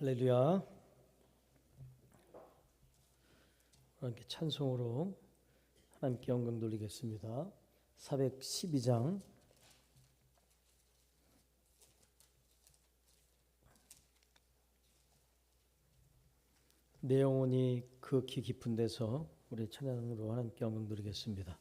할렐루야. 하나님께 찬송으로 하나님께 영광 돌리겠습니다. 412장 내 영혼이 극히 깊은 데서 우리 찬양으로 하나님께 영광 돌리겠습니다.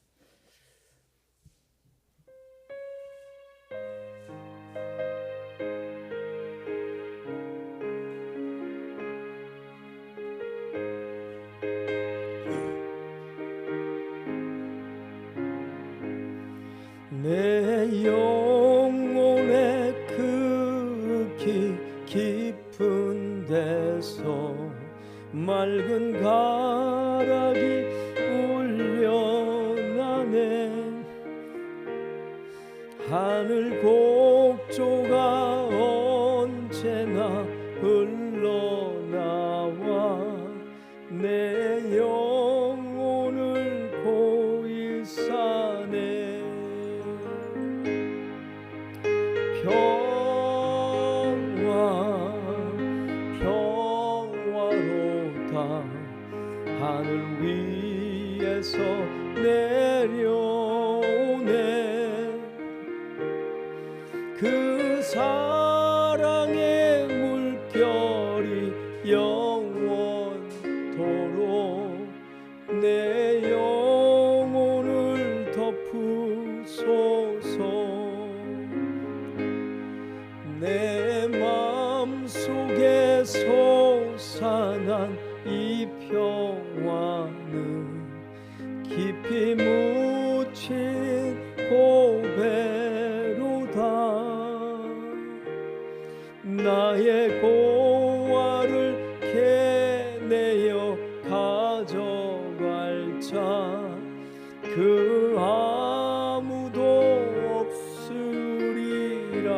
내 영혼의 극히 깊은 데서 맑은 가락이 울려나네. 하늘 곡조가 언제나 흘러나와 내 영혼을 고이 사네. 평화로다 하늘 위에서 내려오네. 그 사랑의 물결이 영원토록 내 영혼을 덮으소서. 내 마음속에 솟아난 이 평화는 깊이 묻힌 고배로다. 나의 고아를 캐내어 가져갈 자 그 아무도 없으리라.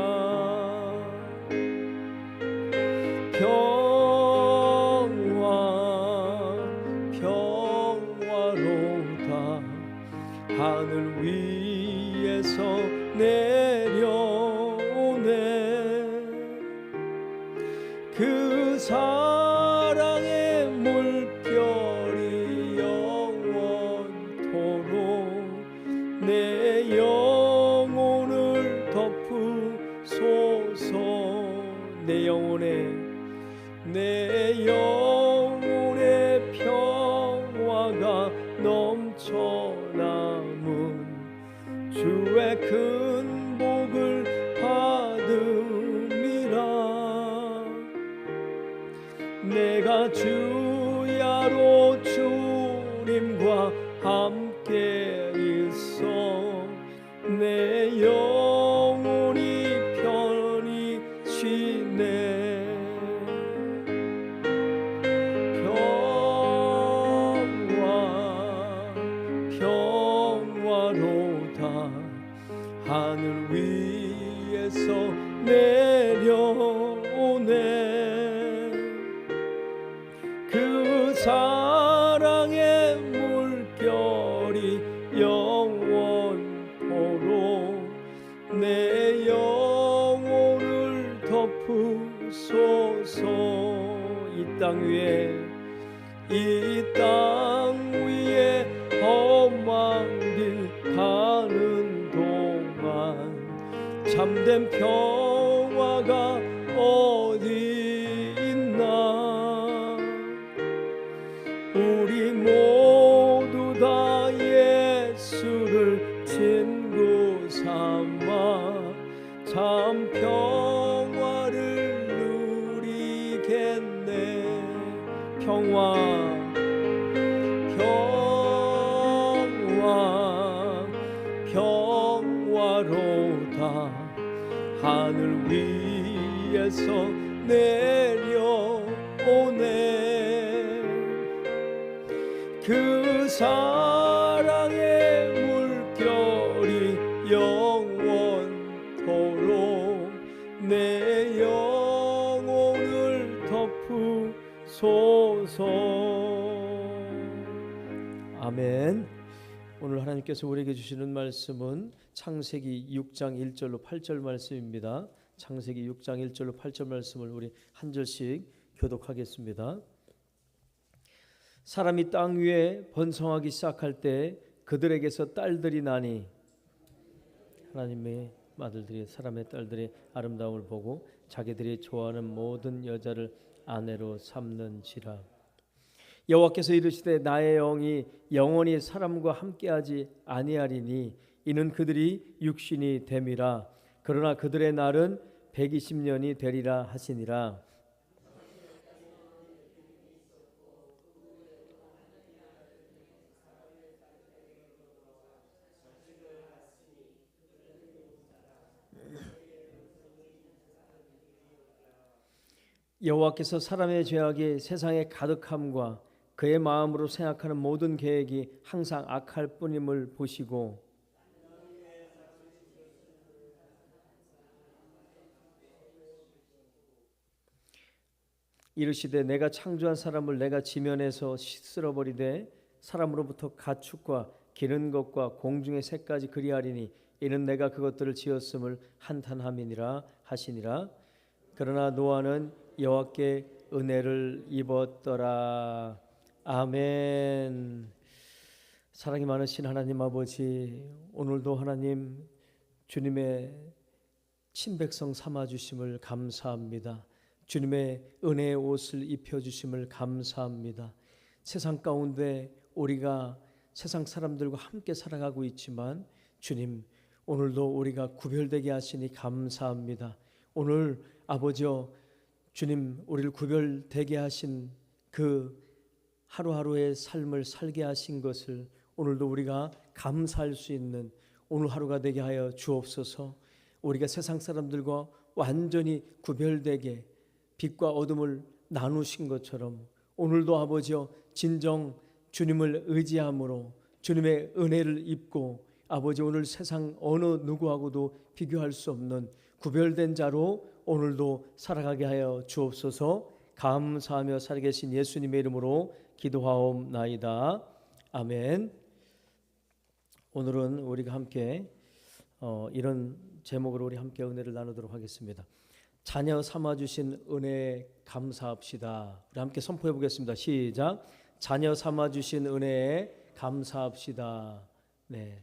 평화로다 하늘 위에서 내려오네. 그 사랑의 물결이 영원토록 내 영혼을 덮으소서. 내 영혼의 평화가 넘쳐남은 주의 큰 복을 받음이라. 내가 주야로 주님과 함께 있어 내 영혼이 편히 쉬네. 평화로다 하늘 위에서 내려오네. 그 사랑의 물결이 영원토록 내 영혼을 덮으소서. 이 땅 위에 험한 길 가는 동안 참된 평화가 어디 있나. 우리 모두 다 예수를 친구 삼아 참 평화를 누리겠네. 평화로다 하늘 위에서 내려오네. 그 사랑의 물결이 영원토록 내 영혼을 덮으소서. 아멘. 오늘 하나님께서 우리에게 주시는 말씀은 창세기 6장 1절로 8절 말씀입니다. 창세기 6장 1절로 8절 말씀을 우리 한 절씩 교독하겠습니다. 사람이 땅 위에 번성하기 시작할 때 그들에게서 딸들이 나니 하나님의 아들들이 사람의 딸들의 아름다움을 보고 자기들이 좋아하는 모든 여자를 아내로 삼는지라. 여호와께서 이르시되 나의 영이 영원히 사람과 함께하지 아니하리니 이는 그들이 육신이 됨이라. 그러나 그들의 날은 120년이 되리라 하시니라. 여호와께서 사람의 죄악이 세상에 가득함과 그의 마음으로 생각하는 모든 계획이 항상 악할 뿐임을 보시고 이르시되 내가 창조한 사람을 내가 지면에서 쓸어버리되 사람으로부터 가축과 기른 것과 공중의 새까지 그리하리니 이는 내가 그것들을 지었음을 한탄함이니라 하시니라. 그러나 노아는 여호와께 은혜를 입었더라. 아멘. 사랑이 많으신 하나님 아버지, 오늘도 하나님 주님의 친백성 삼아주심을 감사합니다. 주님의 은혜의 옷을 입혀주심을 감사합니다. 세상 가운데 우리가 세상 사람들과 함께 살아가고 있지만 주님, 오늘도 우리가 구별되게 하시니 감사합니다. 오늘 아버지여 주님, 우리를 구별되게 하신 그 하루하루의 삶을 살게 하신 것을 오늘도 우리가 감사할 수 있는 오늘 하루가 되게 하여 주옵소서. 우리가 세상 사람들과 완전히 구별되게 빛과 어둠을 나누신 것처럼 오늘도 아버지여 진정 주님을 의지함으로 주님의 은혜를 입고 아버지 오늘 세상 어느 누구하고도 비교할 수 없는 구별된 자로 오늘도 살아가게 하여 주옵소서. 감사하며 살아계신 예수님의 이름으로 기도하옵나이다. 아멘. 오늘은 우리가 함께 이런 제목으로 우리 함께 은혜를 나누도록 하겠습니다. 자녀 삼아주신 은혜에 감사합시다. 우리 함께 선포해 보겠습니다. 시작. 자녀 삼아주신 은혜에 감사합시다. 네,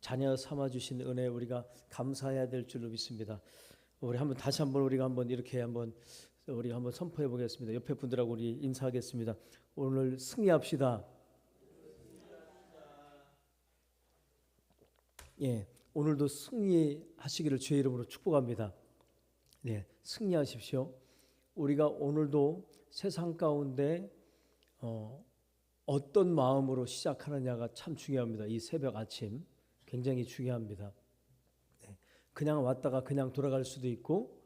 자녀 삼아주신 은혜에 우리가 감사해야 될 줄로 믿습니다. 우리 한번 다시 한번 우리가 한번 이렇게 한번 우리 한번 선포해 보겠습니다. 옆에 분들하고 우리 인사하겠습니다. 오늘 승리합시다. 예, 오늘도 승리하시기를 주의 이름으로 축복합니다. 네, 승리하십시오. 우리가 오늘도 세상 가운데 어떤 마음으로 시작하느냐가 참 중요합니다. 이 새벽 아침 굉장히 중요합니다. 네, 그냥 왔다가 그냥 돌아갈 수도 있고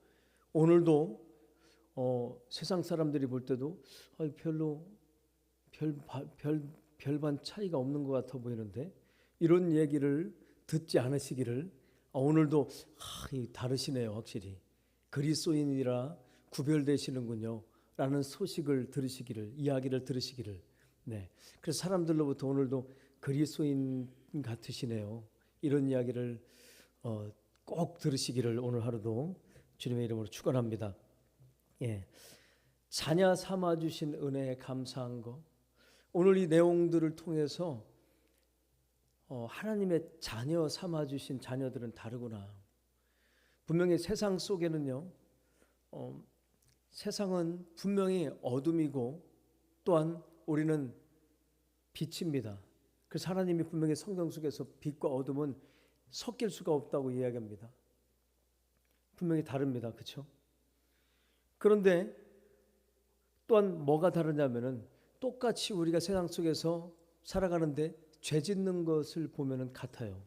오늘도 세상 사람들이 볼 때도 별로 별반 차이가 없는 것 같아 보이는데 이런 얘기를 듣지 않으시기를 오늘도 다르시네요. 확실히 그리스도인이라 구별되시는군요 라는 소식을 들으시기를 이야기를 들으시기를 네, 그래서 사람들로부터 오늘도 그리스도인 같으시네요 이런 이야기를 꼭 들으시기를 오늘 하루도 주님의 이름으로 축원합니다. 예, 자녀 삼아주신 은혜에 감사한 거 오늘 이 내용들을 통해서 하나님의 자녀 삼아주신 자녀들은 다르구나. 분명히 세상 속에는요 세상은 분명히 어둠이고 또한 우리는 빛입니다. 그래서 하나님이 분명히 성경 속에서 빛과 어둠은 섞일 수가 없다고 이야기합니다. 분명히 다릅니다. 그렇죠? 그런데 또한 뭐가 다르냐면은 똑같이 우리가 세상 속에서 살아가는데 죄 짓는 것을 보면은 같아요.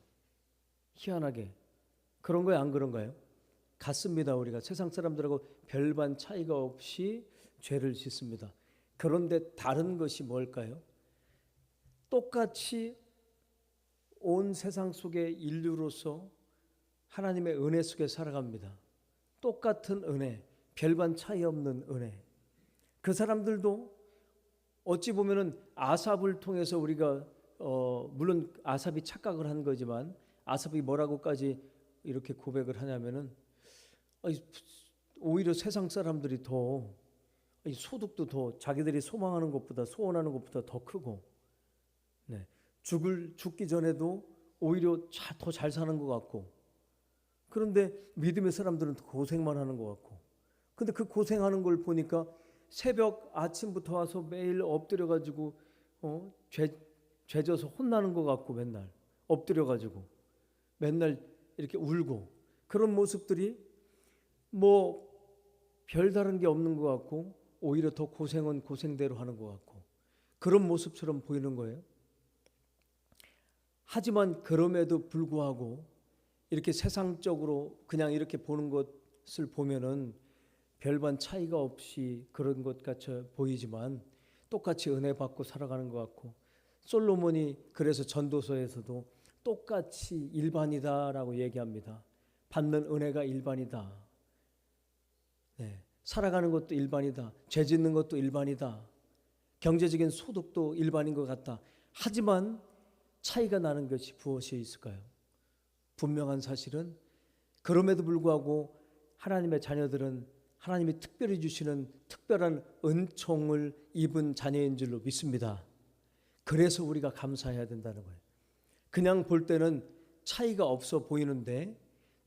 희한하게 그런 거예요, 안 그런가요? 같습니다. 우리가 세상 사람들하고 별반 차이가 없이 죄를 짓습니다. 그런데 다른 것이 뭘까요? 똑같이 온 세상 속의 인류로서 하나님의 은혜 속에 살아갑니다. 똑같은 은혜, 별반 차이 없는 은혜. 그 사람들도 어찌 보면은 아삽을 통해서 우리가 물론 아삽이 착각을 한 거지만 아삽이 뭐라고까지 이렇게 고백을 하냐면은 오히려 세상 사람들이 더 이 소득도 더 자기들이 소망하는 것보다 소원하는 것보다 더 크고, 네. 죽기 전에도 오히려 더 잘 사는 것 같고, 그런데 믿음의 사람들은 고생만 하는 것 같고, 근데 그 고생하는 걸 보니까 새벽 아침부터 와서 매일 엎드려 가지고 죄져서 혼나는 것 같고, 맨날 엎드려 가지고 맨날 이렇게 울고, 그런 모습들이 뭐 별다른 게 없는 것 같고, 오히려 더 고생은 고생대로 하는 것 같고, 그런 모습처럼 보이는 거예요. 하지만 그럼에도 불구하고 이렇게 세상적으로 그냥 이렇게 보는 것을 보면은 별반 차이가 없이 그런 것 같이 보이지만 똑같이 은혜 받고 살아가는 것 같고, 솔로몬이 그래서 전도서에서도 똑같이 일반이다라고 얘기합니다. 받는 은혜가 일반이다. 네, 살아가는 것도 일반이다. 죄 짓는 것도 일반이다. 경제적인 소득도 일반인 것 같다. 하지만 차이가 나는 것이 무엇이 있을까요? 분명한 사실은 그럼에도 불구하고 하나님의 자녀들은 하나님이 특별히 주시는 특별한 은총을 입은 자녀인 줄로 믿습니다. 그래서 우리가 감사해야 된다는 거예요. 그냥 볼 때는 차이가 없어 보이는데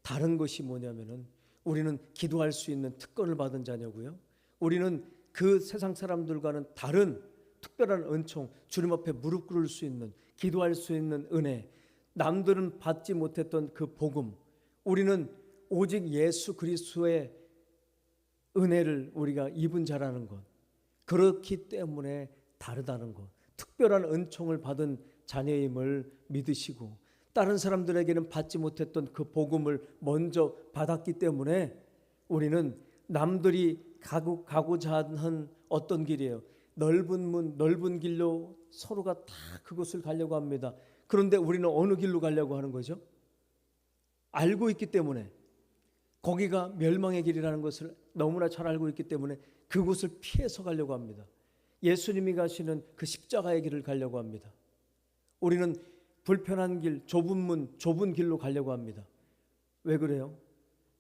다른 것이 뭐냐면은 우리는 기도할 수 있는 특권을 받은 자녀고요. 우리는 그 세상 사람들과는 다른 특별한 은총, 주님 앞에 무릎 꿇을 수 있는, 기도할 수 있는 은혜, 남들은 받지 못했던 그 복음, 우리는 오직 예수 그리스도의 은혜를 우리가 입은 자라는 것, 그렇기 때문에 다르다는 것, 특별한 은총을 받은 자녀임을 믿으시고, 다른 사람들에게는 받지 못했던 그 복음을 먼저 받았기 때문에 우리는 남들이 가고자 하는 어떤 길이에요. 넓은 문, 넓은 길로 서로가 다 그곳을 가려고 합니다. 그런데 우리는 어느 길로 가려고 하는 거죠? 알고 있기 때문에, 거기가 멸망의 길이라는 것을 너무나 잘 알고 있기 때문에 그곳을 피해서 가려고 합니다. 예수님이 가시는 그 십자가의 길을 가려고 합니다. 우리는 불편한 길, 좁은 문, 좁은 길로 가려고 합니다. 왜 그래요?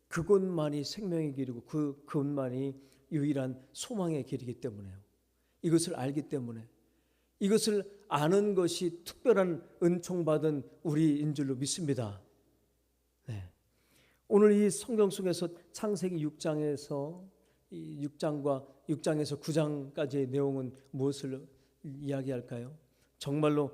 그곳만이 생명의 길이고 그곳만이 유일한 소망의 길이기 때문에요. 이것을 알기 때문에, 이것을 아는 것이 특별한 은총받은 우리인 줄로 믿습니다. 네. 오늘 이 성경 속에서 창세기 6장에서 이 6장에서 9장까지의 내용은 무엇을 이야기할까요? 정말로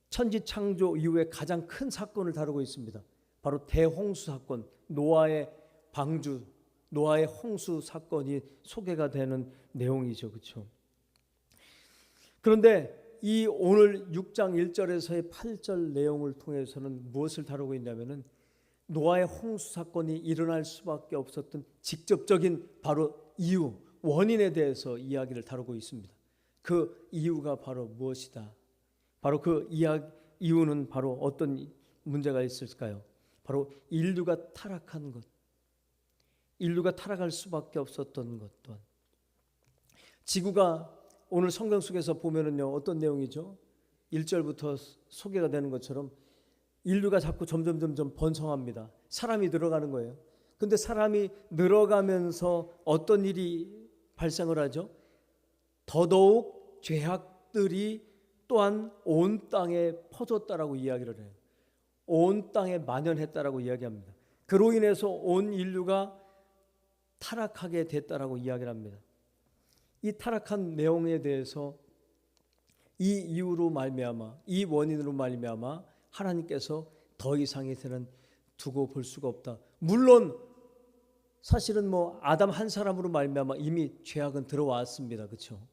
천지 창조 이후에 가장 큰 사건을 다루고 있습니다. 바로 대홍수 사건, 노아의 방주, 노아의 홍수 사건이 소개가 되는 내용이죠. 그렇죠? 그런데 이 오늘 6장 1절에서의 8절 내용을 통해서는 무엇을 다루고 있냐면은 노아의 홍수 사건이 일어날 수밖에 없었던 직접적인 바로 이유, 원인에 대해서 이야기를 다루고 있습니다. 그 이유가 바로 무엇이다? 바로 그 이유는 바로 어떤 문제가 있을까요? 바로 인류가 타락한 것, 인류가 타락할 수밖에 없었던 것 또한. 지구가 오늘 성경 속에서 보면은요, 어떤 내용이죠? 1절부터 소개가 되는 것처럼 인류가 자꾸 점점 번성합니다. 사람이 늘어가는 거예요. 근데 사람이 늘어가면서 어떤 일이 발생을 하죠? 더더욱 죄악들이 또한 온 땅에 퍼졌다라고 이야기를 해요. 온 땅에 만연했다라고 이야기합니다. 그로 인해서 온 인류가 타락하게 됐다라고 이야기를 합니다. 이 타락한 내용에 대해서 이 이유로 말미암아, 이 원인으로 말미암아 하나님께서 더 이상 이제는 두고 볼 수가 없다. 물론 사실은 아담 한 사람으로 말미암아 이미 죄악은 들어왔습니다. 그렇죠?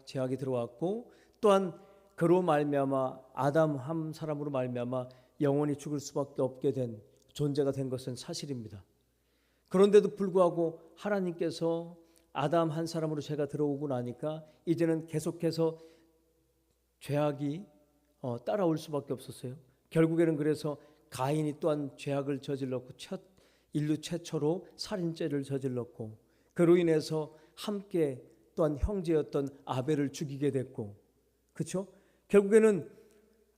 죄악이 들어왔고, 또한 그로 말미암아 아담 한 사람으로 말미암아 영원히 죽을 수밖에 없게 된 존재가 된 것은 사실입니다. 그런데도 불구하고 하나님께서 아담 한 사람으로 죄가 들어오고 나니까 이제는 계속해서 죄악이 따라올 수밖에 없었어요. 결국에는 그래서 가인이 또한 죄악을 저질렀고 인류 최초로 살인죄를 저질렀고, 그로 인해서 함께 또한 형제였던 아벨을 죽이게 됐고, 그렇죠? 결국에는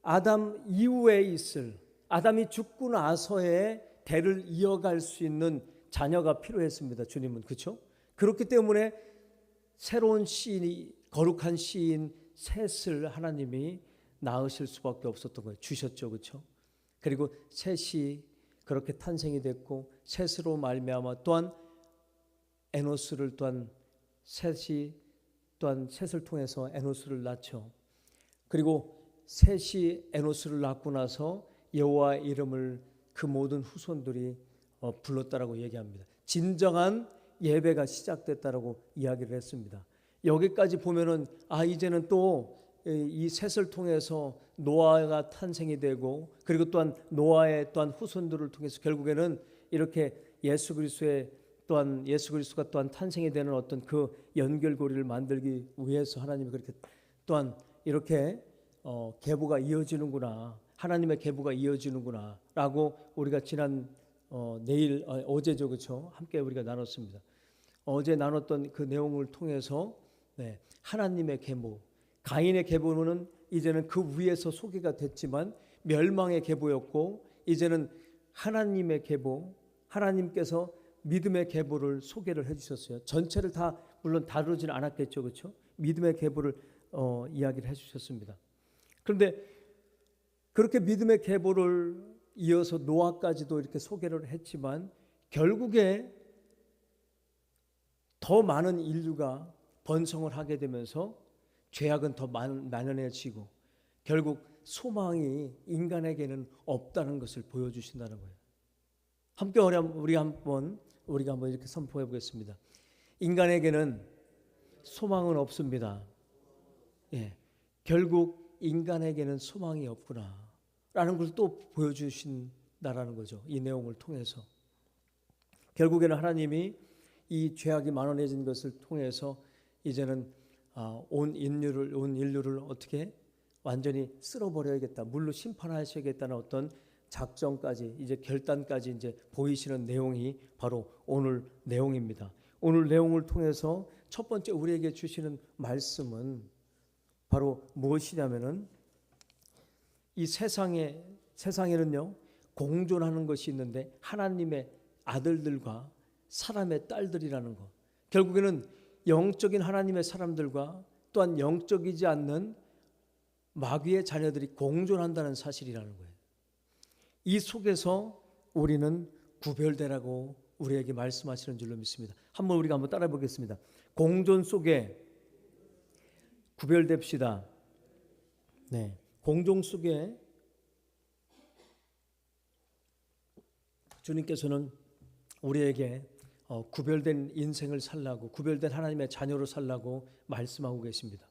아담 이후에 있을, 아담이 죽고 나서의 대를 이어갈 수 있는 자녀가 필요했습니다. 주님은, 그렇죠? 그렇기 때문에 새로운 시인이, 거룩한 시인 셋을 하나님이 낳으실 수밖에 없었던 거예요. 주셨죠, 그렇죠? 그리고 셋이 그렇게 탄생이 됐고, 셋으로 말미암아 또한 에노스를 또한 셋이 또한 셋을 통해서 에노스를 낳죠. 그리고 셋이 에노스를 낳고 나서 여호와의 이름을 그 모든 후손들이 불렀다라고 얘기합니다. 진정한 예배가 시작됐다라고 이야기를 했습니다. 여기까지 보면은 이제는 또 이 셋을 통해서 노아가 탄생이 되고, 그리고 또한 노아의 또한 후손들을 통해서 결국에는 이렇게 예수 그리스도가 또한 탄생이 되는 어떤 그 연결고리를 만들기 위해서 하나님이 그렇게 또한 이렇게 계보가 이어지는구나, 하나님의 계보가 이어지는구나라고 우리가 지난 어제죠, 그렇죠? 함께 우리가 나눴습니다. 어제 나눴던 그 내용을 통해서 하나님의 계보, 가인의 계보는 이제는 그 위에서 소개가 됐지만 멸망의 계보였고, 이제는 하나님의 계보, 하나님께서 믿음의 계보를 소개를 해주셨어요. 전체를 다 물론 다루지는 않았겠죠, 그렇죠? 믿음의 계보를 이야기를 해주셨습니다. 그런데 그렇게 믿음의 계보를 이어서 노아까지도 이렇게 소개를 했지만, 결국에 더 많은 인류가 번성을 하게 되면서 죄악은 더 만연해지고 결국 소망이 인간에게는 없다는 것을 보여주신다는 거예요. 함께 우리가 한번 이렇게 선포해 보겠습니다. 인간에게는 소망은 없습니다. 결국 인간에게는 소망이 없구나라는 걸 또 보여주신다라는 거죠. 이 내용을 통해서 결국에는 하나님이 이 죄악이 만연해진 것을 통해서 이제는 온 인류를 어떻게 완전히 쓸어버려야겠다, 물로 심판하셔야겠다는 어떤 작정까지, 이제 결단까지 이제 보이시는 내용이 바로 오늘 내용입니다. 오늘 내용을 통해서 첫 번째 우리에게 주시는 말씀은 바로 무엇이냐면은 이 세상에는요 공존하는 것이 있는데 하나님의 아들들과 사람의 딸들이라는 것, 결국에는 영적인 하나님의 사람들과 또한 영적이지 않는 마귀의 자녀들이 공존한다는 사실이라는 거예요. 이 속에서 우리는 구별되라고 우리에게 말씀하시는 줄로 믿습니다. 우리가 한번 따라 보겠습니다. 공존 속에 구별됩시다. 공존 속에 주님께서는 우리에게 구별된 인생을 살라고, 구별된 하나님의 자녀로 살라고 말씀하고 계십니다.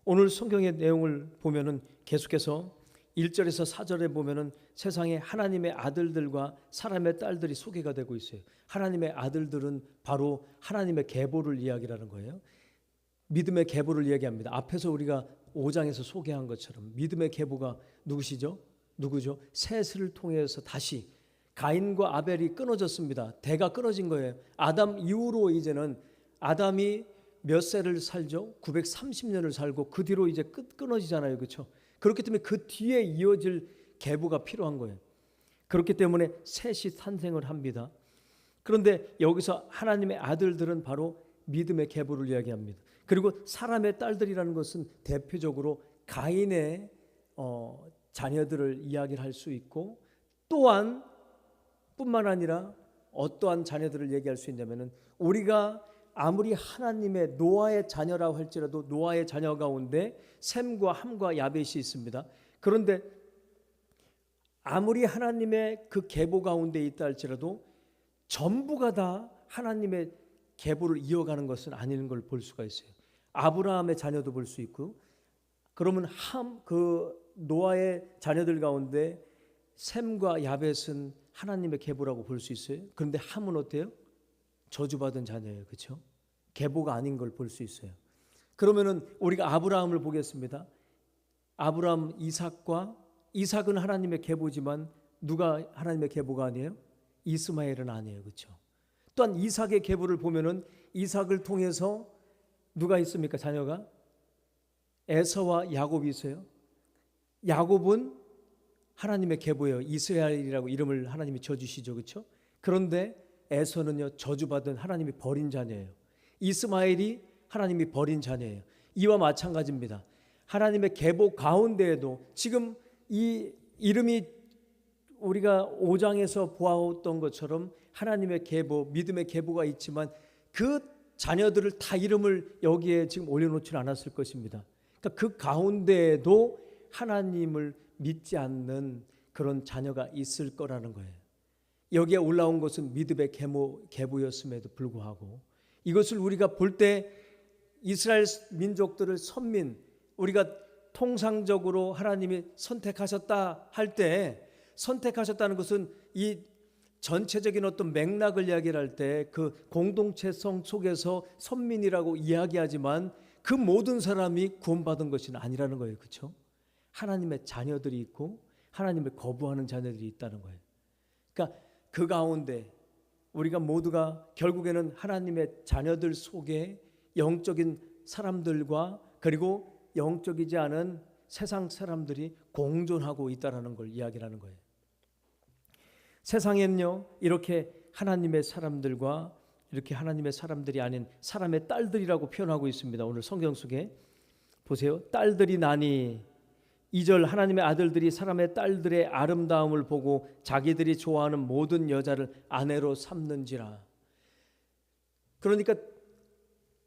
오늘 성경의 내용을 보면은 계속해서 1절에서 4절에 보면은 세상에 하나님의 아들들과 사람의 딸들이 소개가 되고 있어요. 하나님의 아들들은 바로 하나님의 계보를 이야기하는 거예요. 믿음의 계보를 이야기합니다. 앞에서 우리가 5장에서 소개한 것처럼 믿음의 계보가 누구죠? 셋을 통해서 다시 가인과 아벨이 끊어졌습니다. 대가 끊어진 거예요. 아담 이후로 이제는 아담이 몇 세를 살죠? 930년을 살고 그 뒤로 이제 끊어지잖아요, 그렇죠? 그렇기 때문에 그 뒤에 이어질 계보가 필요한 거예요. 그렇기 때문에 셋이 탄생을 합니다. 그런데 여기서 하나님의 아들들은 바로 믿음의 계보를 이야기합니다. 그리고 사람의 딸들이라는 것은 대표적으로 가인의 자녀들을 이야기를 할 수 있고, 또한 뿐만 아니라 어떠한 자녀들을 얘기할 수 있냐면은 우리가 아무리 하나님의 노아의 자녀라고 할지라도 노아의 자녀 가운데 셈과 함과 야벳이 있습니다. 그런데 아무리 하나님의 그 계보 가운데 있다 할지라도 전부가 다 하나님의 계보를 이어가는 것은 아닌 걸 볼 수가 있어요. 아브라함의 자녀도 볼 수 있고, 그러면 노아의 자녀들 가운데 셈과 야벳은 하나님의 계보라고 볼 수 있어요. 그런데 함은 어때요? 저주받은 자녀예요, 그렇죠? 계보가 아닌 걸 볼 수 있어요. 그러면은 우리가 아브라함을 보겠습니다. 아브라함, 이삭은 하나님의 계보지만 누가 하나님의 계보가 아니에요? 이스마엘은 아니에요, 그렇죠? 또한 이삭의 계보를 보면은 이삭을 통해서 누가 있습니까? 자녀가 에서와 야곱이 있어요. 야곱은 하나님의 계보예요. 이스라엘이라고 이름을 하나님이 지어주시죠, 그렇죠? 그런데 에서는요 저주받은 하나님이 버린 자녀예요. 이스마엘이 하나님이 버린 자녀예요. 이와 마찬가지입니다. 하나님의 계보 가운데에도 지금 이 이름이 우리가 5장에서 보았던 것처럼 하나님의 계보, 믿음의 계보가 있지만 그 자녀들을 다 이름을 여기에 지금 올려놓지 않았을 것입니다. 그러니까 그 가운데에도 하나님을 믿지 않는 그런 자녀가 있을 거라는 거예요. 여기에 올라온 것은 믿음의 계보였음에도 불구하고 이것을 우리가 볼 때 이스라엘 민족들을 선민, 우리가 통상적으로 하나님이 선택하셨다 할 때 선택하셨다는 것은 이 전체적인 어떤 맥락을 이야기할 때 그 공동체성 속에서 선민이라고 이야기하지만 그 모든 사람이 구원받은 것이 아니라는 거예요. 그렇죠? 하나님의 자녀들이 있고 하나님을 거부하는 자녀들이 있다는 거예요. 그러니까 그 가운데 우리가 모두가 결국에는 하나님의 자녀들 속에 영적인 사람들과 그리고 영적이지 않은 세상 사람들이 공존하고 있다는 걸 이야기하는 거예요. 세상에는요 이렇게 하나님의 사람들과 이렇게 하나님의 사람들이 아닌 사람의 딸들이라고 표현하고 있습니다. 오늘 성경 속에 보세요. 딸들이 나니 2절 하나님의 아들들이 사람의 딸들의 아름다움을 보고 자기들이 좋아하는 모든 여자를 아내로 삼는지라. 그러니까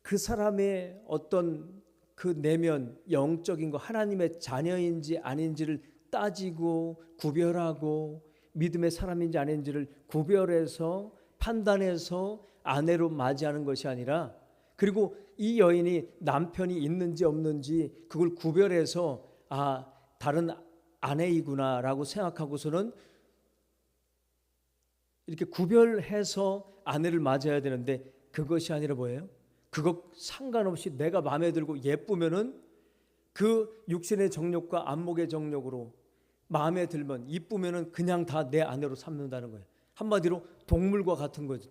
그 사람의 어떤 그 내면 영적인 거 하나님의 자녀인지 아닌지를 따지고 구별하고 믿음의 사람인지 아닌지를 구별해서 판단해서 아내로 맞이하는 것이 아니라 그리고 이 여인이 남편이 있는지 없는지 그걸 구별해서 다른 아내이구나라고 생각하고서는 이렇게 구별해서 아내를 맞아야 되는데 그것이 아니라 뭐예요? 그거 상관없이 내가 마음에 들고 예쁘면은 그 육신의 정욕과 안목의 정욕으로 마음에 들면 이쁘면은 그냥 다 내 아내로 삼는다는 거예요. 한마디로 동물과 같은 거죠.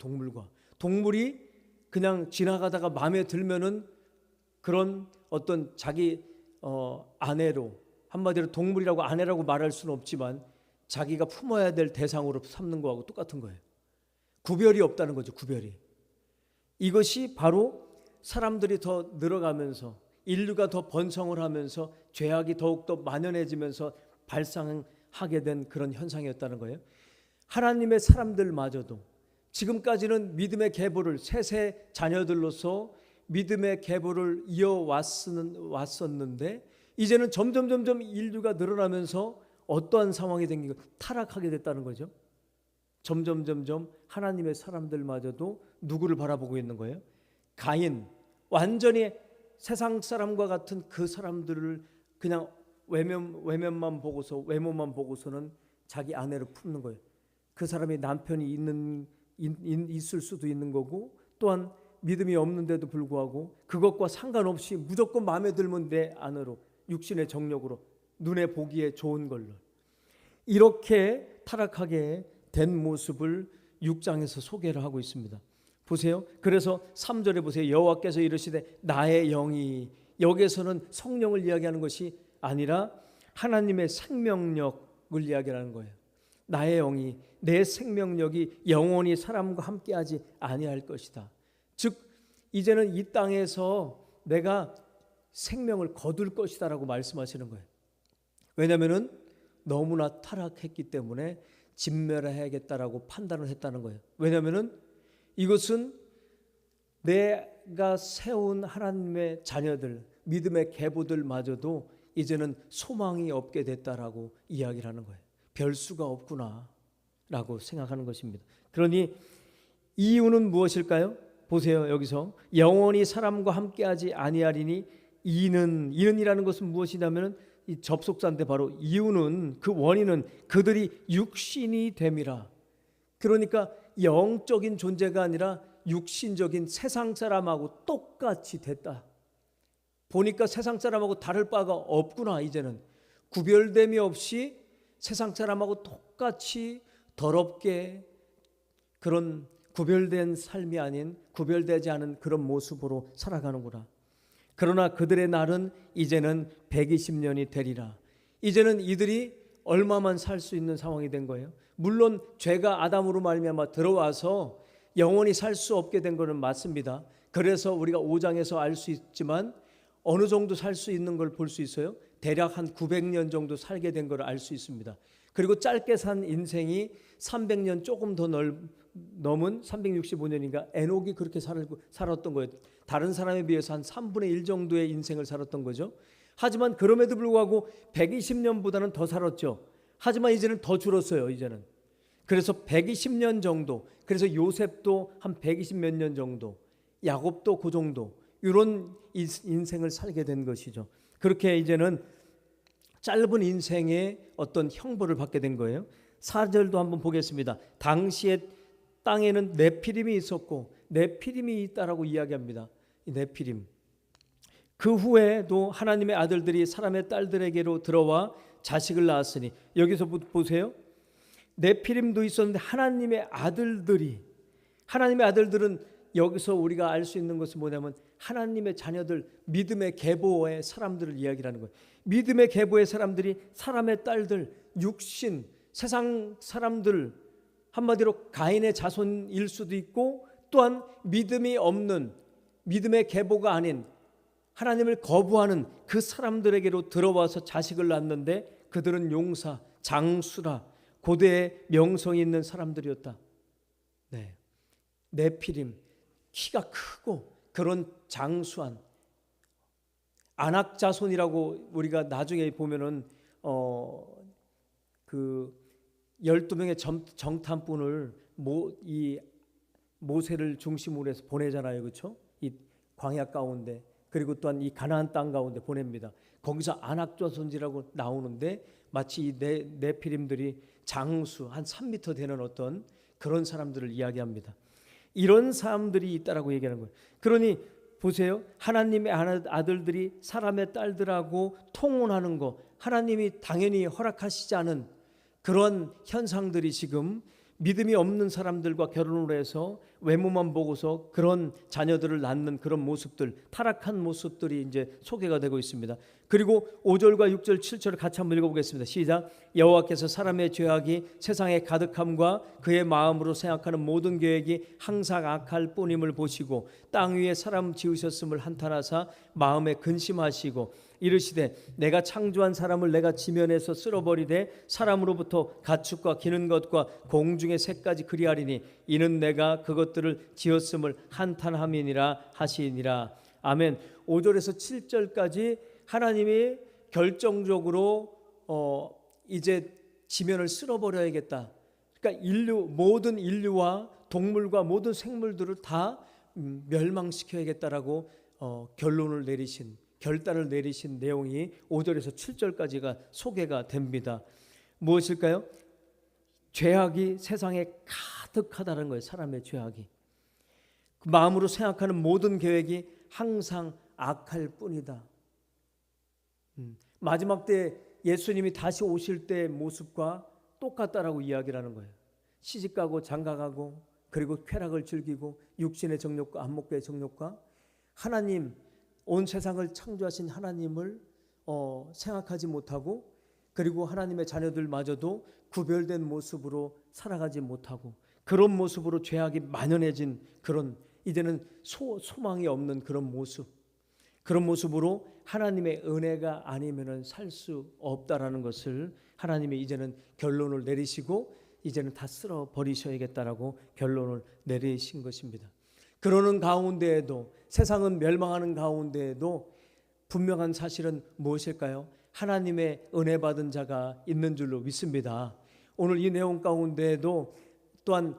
동물이 그냥 지나가다가 마음에 들면은 그런 어떤 자기 아내로 한마디로 동물이라고 아내라고 말할 수는 없지만 자기가 품어야 될 대상으로 삼는 거하고 똑같은 거예요. 구별이 없다는 거죠. 구별이. 이것이 바로 사람들이 더 늘어가면서 인류가 더 번성을 하면서 죄악이 더욱더 만연해지면서 발생하게 된 그런 현상이었다는 거예요. 하나님의 사람들마저도 지금까지는 믿음의 계보를 세세 자녀들로서 믿음의 계보를 이어왔었는데 이제는 점점 인류가 늘어나면서 어떠한 상황이 생기고 타락하게 됐다는 거죠. 점점 하나님의 사람들마저도 누구를 바라보고 있는 거예요? 가인, 완전히 세상 사람과 같은 그 사람들을 그냥 외면만 보고서 외모만 보고서는 자기 아내를 품는 거예요. 그 사람이 남편이 있을 수도 있는 거고 또한 믿음이 없는데도 불구하고 그것과 상관없이 무조건 마음에 들면 내 아내로 육신의 정욕으로 눈에 보기에 좋은 걸로 이렇게 타락하게 된 모습을 6장에서 소개를 하고 있습니다. 보세요. 그래서 3절에 보세요. 여호와께서 이르시되 나의 영이 여기에서는 성령을 이야기하는 것이 아니라 하나님의 생명력을 이야기하는 거예요. 나의 영이 내 생명력이 영원히 사람과 함께하지 아니할 것이다. 즉 이제는 이 땅에서 내가 생명을 거둘 것이다라고 말씀하시는 거예요. 왜냐하면 너무나 타락했기 때문에 진멸해야겠다라고 판단을 했다는 거예요. 왜냐하면 이것은 내가 세운 하나님의 자녀들 믿음의 계보들마저도 이제는 소망이 없게 됐다라고 이야기를 하는 거예요. 별 수가 없구나라고 생각하는 것입니다. 그러니 이유는 무엇일까요? 보세요. 여기서 영원히 사람과 함께하지 아니하리니 이는이라는 것은 무엇이냐면 이 접속사인데 바로 이유는 그 원인은 그들이 육신이 됨이라. 그러니까 영적인 존재가 아니라 육신적인 세상 사람하고 똑같이 됐다. 보니까 세상 사람하고 다를 바가 없구나. 이제는 구별됨이 없이 세상 사람하고 똑같이 더럽게 그런 구별된 삶이 아닌 구별되지 않은 그런 모습으로 살아가는구나. 그러나 그들의 날은 이제는 120년이 되리라. 이제는 이들이 얼마만 살 수 있는 상황이 된 거예요. 물론 죄가 아담으로 말미암아 들어와서 영원히 살 수 없게 된 것은 맞습니다. 그래서 우리가 5장에서 알 수 있지만 어느 정도 살 수 있는 걸 볼 수 있어요. 대략 한 900년 정도 살게 된 걸 알 수 있습니다. 그리고 짧게 산 인생이 300년 조금 더 넘은 365년인가 에녹이 그렇게 살았던 거예요. 다른 사람에 비해서 한 3분의 1 정도의 인생을 살았던 거죠. 하지만 그럼에도 불구하고 120년보다는 더 살았죠. 하지만 이제는 더 줄었어요. 이제는. 그래서 120년 정도, 그래서 요셉도 한 120 몇 년 정도, 야곱도 그 정도, 이런 인생을 살게 된 것이죠. 그렇게 이제는 짧은 인생의 어떤 형벌을 받게 된 거예요. 4절도 한번 보겠습니다. 당시에 땅에는 네피림이 있었고 네피림이 있다라고 이야기합니다. 이 네피림. 그 후에도 하나님의 아들들이 사람의 딸들에게로 들어와 자식을 낳았으니, 여기서 보세요. 네피림도 있었는데 하나님의 아들들은 여기서 우리가 알 수 있는 것은 뭐냐면 하나님의 자녀들, 믿음의 계보의 사람들을 이야기하는 거예요. 믿음의 계보의 사람들이 사람의 딸들, 육신, 세상 사람들, 한마디로 가인의 자손일 수도 있고, 또한 믿음이 없는, 믿음의 계보가 아닌 하나님을 거부하는 그 사람들에게로 들어와서 자식을 낳았는데 그들은 용사, 장수라, 고대의 명성이 있는 사람들이었다. 네. 네피림, 키가 크고 그런 장수한 아낙 자손이라고 우리가 나중에 보면은 그 12명의 정탐꾼을 이 모세를 중심으로 해서 보내잖아요. 그렇죠? 이 광야 가운데, 그리고 또한 이 가나안 땅 가운데 보냅니다. 거기서 아낙 자손이라고 나오는데 마치 이 네피림들이 장수 한 3m 되는 어떤 그런 사람들을 이야기합니다. 이런 사람들이 있다라고 얘기하는 거예요. 그러니 보세요. 하나님의 아들들이 사람의 딸들하고 통혼하는 거, 하나님이 당연히 허락하시지 않은 그런 현상들이 지금 믿음이 없는 사람들과 결혼을 해서 외모만 보고서 그런 자녀들을 낳는 그런 모습들, 타락한 모습들이 이제 소개가 되고 있습니다. 그리고 5절과 6절, 7절을 같이 한번 읽어보겠습니다. 시작. 여호와께서 사람의 죄악이 세상에 가득함과 그의 마음으로 생각하는 모든 계획이 항상 악할 뿐임을 보시고 땅 위에 사람 지으셨음을 한탄하사 마음에 근심하시고 이르시되 내가 창조한 사람을 내가 지면에서 쓸어버리되 사람으로부터 가축과 기는 것과 공중의 새까지 그리하리니 이는 내가 그것들을 지었음을 한탄함이니라 하시니라. 아멘. 5절에서 7절까지 하나님이 결정적으로 이제 지면을 쓸어버려야겠다. 그러니까 모든 인류와 동물과 모든 생물들을 다 멸망시켜야겠다라고 결단을 내리신 내용이 5절에서 7절까지가 소개가 됩니다. 무엇일까요? 죄악이 세상에 가득하다는 거예요. 사람의 죄악이. 그 마음으로 생각하는 모든 계획이 항상 악할 뿐이다. 마지막 때 예수님이 다시 오실 때의 모습과 똑같다라고 이야기를 하는 거예요. 시집가고 장가가고 그리고 쾌락을 즐기고 육신의 정욕과 안목의 정욕과 하나님, 온 세상을 창조하신 하나님을 생각하지 못하고, 그리고 하나님의 자녀들마저도 구별된 모습으로 살아가지 못하고 그런 모습으로 죄악이 만연해진 그런, 이제는 소망이 없는 그런 모습, 그런 모습으로 하나님의 은혜가 아니면은 살 수 없다라는 것을 하나님이 이제는 결론을 내리시고 이제는 다 쓸어 버리셔야겠다라고 결론을 내리신 것입니다. 그러는 가운데에도, 세상은 멸망하는 가운데에도 분명한 사실은 무엇일까요? 하나님의 은혜 받은 자가 있는 줄로 믿습니다. 오늘 이 내용 가운데에도 또한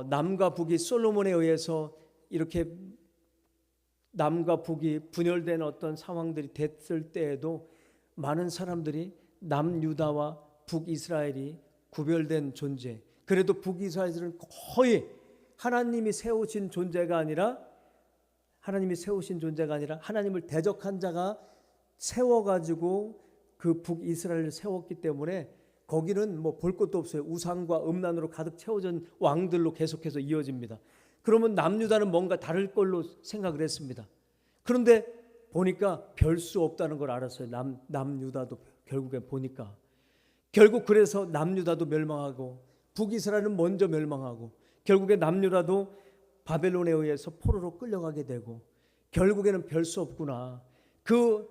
남과 북이 솔로몬에 의해서 이렇게 남과 북이 분열된 어떤 상황들이 됐을 때에도 많은 사람들이 남유다와 북이스라엘이 구별된 존재, 그래도 북이스라엘은 거의 하나님이 세우신 존재가 아니라 하나님을 대적한 자가 세워가지고 그 북이스라엘을 세웠기 때문에 거기는 뭐 볼 것도 없어요. 우상과 음란으로 가득 채워진 왕들로 계속해서 이어집니다. 그러면 남유다는 뭔가 다를 걸로 생각을 했습니다. 그런데 보니까 별 수 없다는 걸 알았어요. 남유다도 결국에 보니까. 결국 그래서 남유다도 멸망하고 북이스라엘은 먼저 멸망하고 결국에 남유다도 바벨론에 의해서 포로로 끌려가게 되고 결국에는 별 수 없구나. 그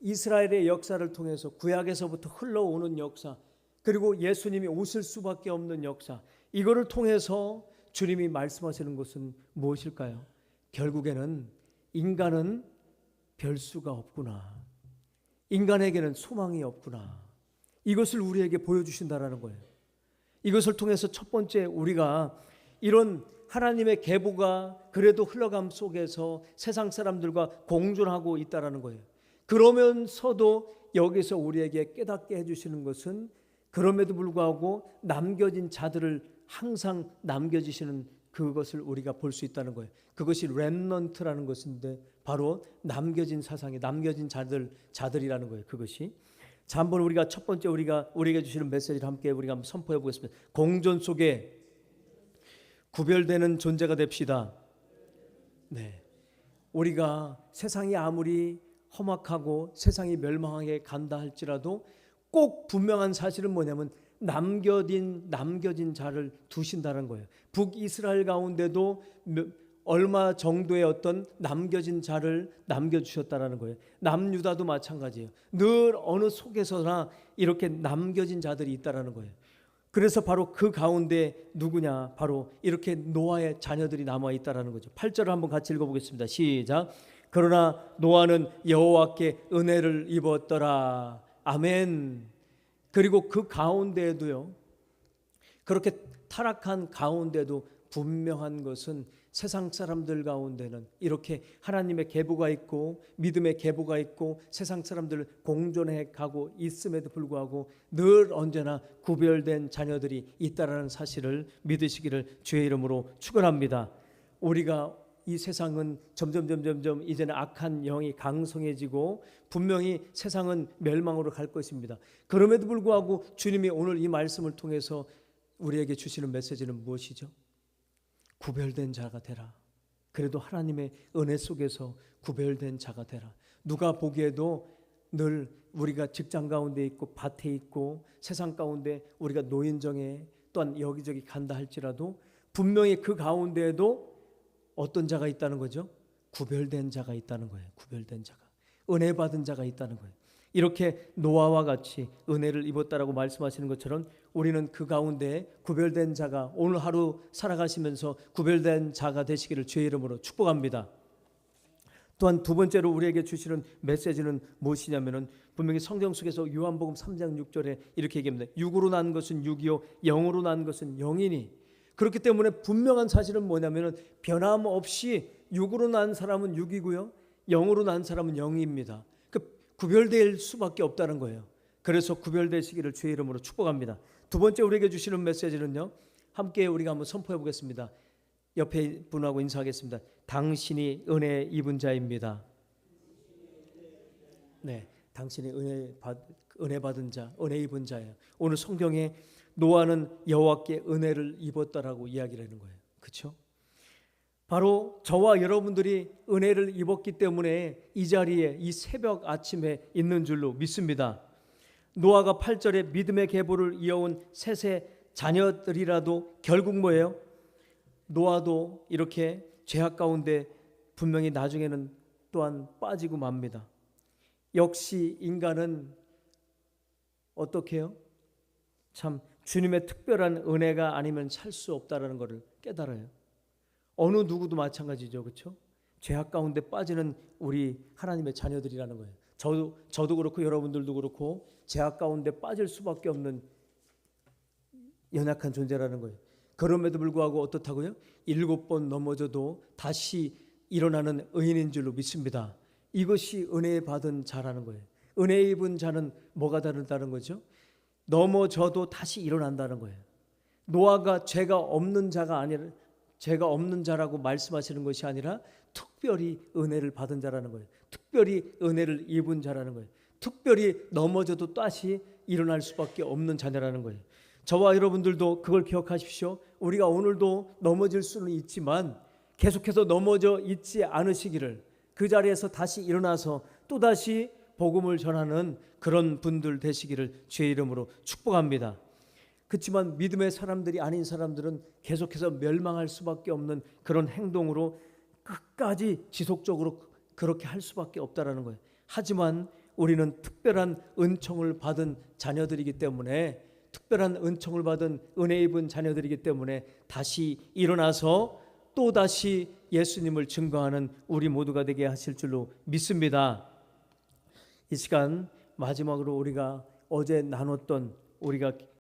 이스라엘의 역사를 통해서 구약에서부터 흘러오는 역사, 그리고 예수님이 오실 수밖에 없는 역사, 이거를 통해서 주님이 말씀하시는 것은 무엇일까요? 결국에는 인간은 별 수가 없구나. 인간에게는 소망이 없구나. 이것을 우리에게 보여주신다라는 거예요. 이것을 통해서 첫 번째 우리가 이런 하나님의 계보가 그래도 흘러감 속에서 세상 사람들과 공존하고 있다라는 거예요. 그러면서도 여기서 우리에게 깨닫게 해주시는 것은 그럼에도 불구하고 남겨진 자들을 항상 남겨주시는 그것을 우리가 볼 수 있다는 거예요. 그것이 렘넌트라는 것인데 바로 남겨진 사상에 남겨진 자들이라는 거예요. 그것이. 자, 한번 우리가 첫 번째 우리에게 주시는 메시지를 함께 우리가 한번 선포해 보겠습니다. 공존 속에 구별되는 존재가 됩시다. 네, 우리가 세상이 아무리 험악하고 세상이 멸망하게 간다 할지라도 꼭 분명한 사실은 뭐냐면 남겨진 자를 두신다는 거예요. 북이스라엘 가운데도 얼마 정도의 어떤 남겨진 자를 남겨주셨다는 거예요. 남유다도 마찬가지예요. 늘 어느 속에서나 이렇게 남겨진 자들이 있다는 거예요. 그래서 바로 그 가운데 누구냐? 바로 이렇게 노아의 자녀들이 남아있다는 거죠. 8절을 한번 같이 읽어보겠습니다. 시작. 그러나 노아는 여호와께 은혜를 입었더라. 아멘. 그리고 그 가운데에도요, 그렇게 타락한 가운데도 분명한 것은 세상 사람들 가운데는 이렇게 하나님의 계보가 있고 믿음의 계보가 있고 세상 사람들 공존해 가고 있음에도 불구하고 늘 언제나 구별된 자녀들이 있다라는 사실을 믿으시기를 주의 이름으로 축원합니다. 우리가 이 세상은 점점 이제는 악한 영이 강성해지고 분명히 세상은 멸망으로 갈 것입니다. 그럼에도 불구하고 주님이 오늘 이 말씀을 통해서 우리에게 주시는 메시지는 무엇이죠? 구별된 자가 되라. 그래도 하나님의 은혜 속에서 구별된 자가 되라. 누가 보기에도 늘 우리가 직장 가운데 있고 밭에 있고 세상 가운데 우리가 노인정에 또한 여기저기 간다 할지라도 분명히 그 가운데에도 어떤 자가 있다는 거죠? 구별된 자가 있다는 거예요. 구별된 자가. 은혜 받은 자가 있다는 거예요. 이렇게 노아와 같이 은혜를 입었다라고 말씀하시는 것처럼 우리는 그 가운데 구별된 자가 오늘 하루 살아가시면서 구별된 자가 되시기를 주의 이름으로 축복합니다. 또한 두 번째로 우리에게 주시는 메시지는 무엇이냐면은 분명히 성경 속에서 요한복음 3장 6절에 이렇게 얘기합니다. 육으로 난 것은 육이요 영으로 난 것은 영이니. 그렇기 때문에 분명한 사실은 뭐냐면은 변함없이 육으로 난 사람은 육이고요 영으로 난 사람은 영입니다. 구별될 수밖에 없다는 거예요. 그래서 구별되시기를 주의 이름으로 축복합니다. 두 번째 우리에게 주시는 메시지는요, 함께 우리가 한번 선포해 보겠습니다. 옆에 분하고 인사하겠습니다. 당신이 은혜 입은 자입니다. 네, 당신이 은혜 받은 자, 은혜 입은 자예요. 오늘 성경에 노아는 여호와께 은혜를 입었다라고 이야기를 하는 거예요. 그렇죠? 바로 저와 여러분들이 은혜를 입었기 때문에 이 자리에 이 새벽 아침에 있는 줄로 믿습니다. 노아가 8절에 믿음의 계보를 이어온 셋의 자녀들이라도 결국 뭐예요? 노아도 이렇게 죄악 가운데 분명히 나중에는 또한 빠지고 맙니다. 역시 인간은 어떻게 해요? 참 주님의 특별한 은혜가 아니면 살 수 없다는 것을 깨달아요. 어느 누구도 마찬가지죠. 그렇죠? 죄악 가운데 빠지는 우리 하나님의 자녀들이라는 거예요. 저도 그렇고 여러분들도 그렇고 죄악 가운데 빠질 수밖에 없는 연약한 존재라는 거예요. 그럼에도 불구하고 어떻다고요? 7번 넘어져도 다시 일어나는 의인인 줄로 믿습니다. 이것이 은혜 받은 자라는 거예요. 은혜 입은 자는 뭐가 다르다는 거죠? 넘어져도 다시 일어난다는 거예요. 노아가 죄가 없는 자라고 말씀하시는 것이 아니라 특별히 은혜를 받은 자라는 거예요. 특별히 은혜를 입은 자라는 거예요. 특별히 넘어져도 다시 일어날 수밖에 없는 자녀라는 거예요. 저와 여러분들도 그걸 기억하십시오. 우리가 오늘도 넘어질 수는 있지만 계속해서 넘어져 있지 않으시기를, 그 자리에서 다시 일어나서 또다시 복음을 전하는 그런 분들 되시기를 주의 이름으로 축복합니다. 그렇지만 믿음의 사람들이 아닌 사람들은 계속해서 멸망할 수밖에 없는 그런 행동으로 끝까지 지속적으로 그렇게 할 수밖에 없다라는 거예요. 하지만 우리는 특별한 은총을 받은 자녀들이기 때문에, 특별한 은총을 받은 은혜 입은 자녀들이기 때문에 다시 일어나서 또다시 예수님을 증거하는 우리 모두가 되게 하실 줄로 믿습니다. 이 시간 마지막으로 우리가 어제 나눴던, 우리가